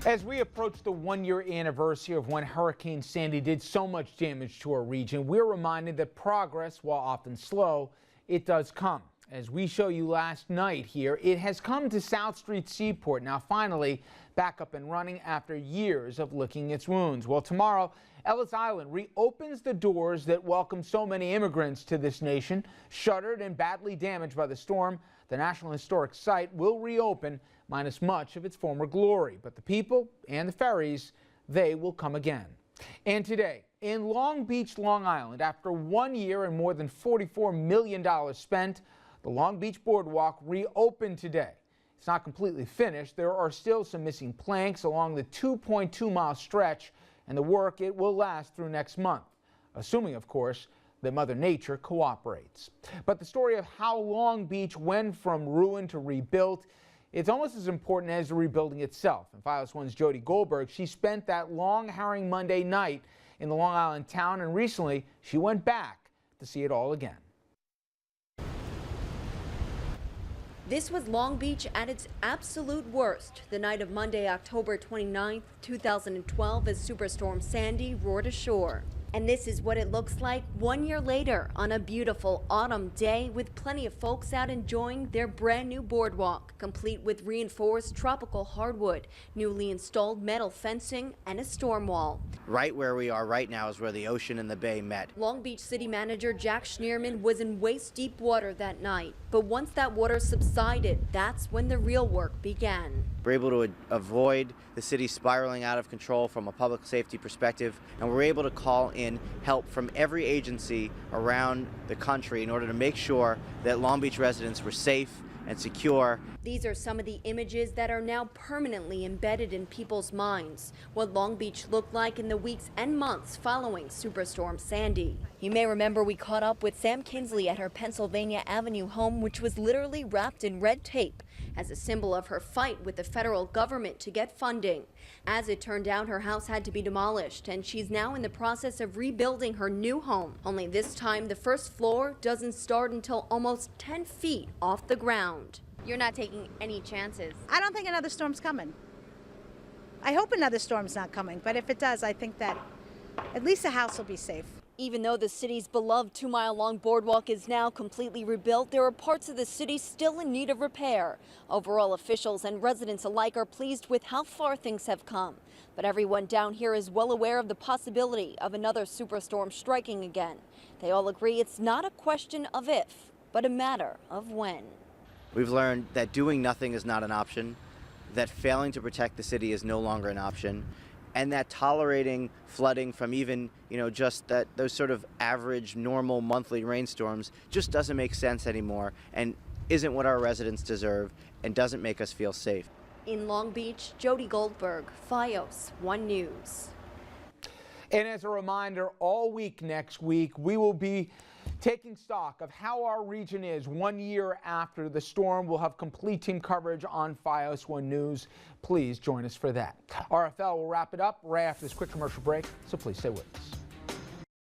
As we approach the one-year anniversary of when Hurricane Sandy did so much damage to our region, we're reminded that progress, while often slow, it does come. As we show you last night here, it has come to South Street Seaport, now finally back up and running after years of licking its wounds. Well, tomorrow, Ellis Island reopens the doors that welcomed so many immigrants to this nation. Shuttered and badly damaged by the storm, the National Historic Site will reopen, minus much of its former glory. But the people and the ferries, they will come again. And today, in Long Beach, Long Island, after 1 year and more than $44 million spent, the Long Beach Boardwalk reopened today. It's not completely finished. There are still some missing planks along the 2.2-mile stretch, and the work, it will last through next month, assuming, of course, that Mother Nature cooperates. But the story of how Long Beach went from ruin to rebuilt, it's almost as important as the rebuilding itself. And Files One's Jody Goldberg, she spent that long Herring Monday night in the Long Island town, and recently she went back to see it all again. This was Long Beach at its absolute worst, the night of Monday, October 29th, 2012, as Superstorm Sandy roared ashore. And this is what it looks like 1 year later on a beautiful autumn day, with plenty of folks out enjoying their brand new boardwalk, complete with reinforced tropical hardwood, newly installed metal fencing, and a storm wall. Right where we are right now is where the ocean and the bay met. Long Beach City Manager Jack Schneerman was in waist-deep water that night. But once that water subsided, that's when the real work began. We're able to avoid the city spiraling out of control from a public safety perspective, and we're able to call in help from every agency around the country in order to make sure that Long Beach residents were safe and secure. These are some of the images that are now permanently embedded in people's minds, what Long Beach looked like in the weeks and months following Superstorm Sandy. You may remember we caught up with Sam Kinsley at her Pennsylvania Avenue home, which was literally wrapped in red tape as a symbol of her fight with the federal government to get funding. As it turned out, her house had to be demolished, and she's now in the process of rebuilding her new home. Only this time, the first floor doesn't start until almost 10 feet off the ground. You're not taking any chances. I don't think another storm's coming. I hope another storm's not coming, but if it does, I think that at least the house will be safe. Even though the city's beloved 2-mile-long boardwalk is now completely rebuilt, there are parts of the city still in need of repair. Overall, officials and residents alike are pleased with how far things have come. But everyone down here is well aware of the possibility of another superstorm striking again. They all agree it's not a question of if, but a matter of when. We've learned that doing nothing is not an option, that failing to protect the city is no longer an option, and that tolerating flooding from even, just those sort of average, normal monthly rainstorms just doesn't make sense anymore and isn't what our residents deserve and doesn't make us feel safe. In Long Beach, Jody Goldberg, Fios 1 News. And as a reminder, all week next week, we will be taking stock of how our region is 1 year after the storm. We'll have complete team coverage on Fios 1 News. Please join us for that. RFL will wrap it up right after this quick commercial break, so please stay with us.